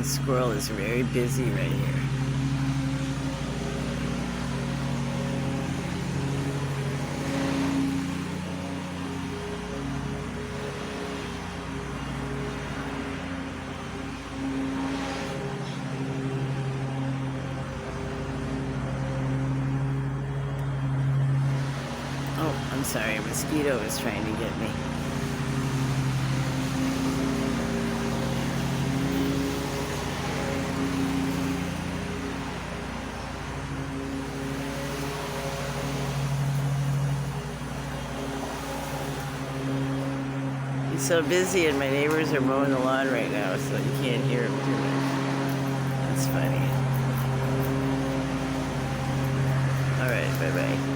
The squirrel is very busy right here. Oh, I'm sorry, a mosquito is trying to get me. He's so busy and my neighbors are mowing the lawn right now, so you can't hear him too much. That's funny. Alright, bye-bye.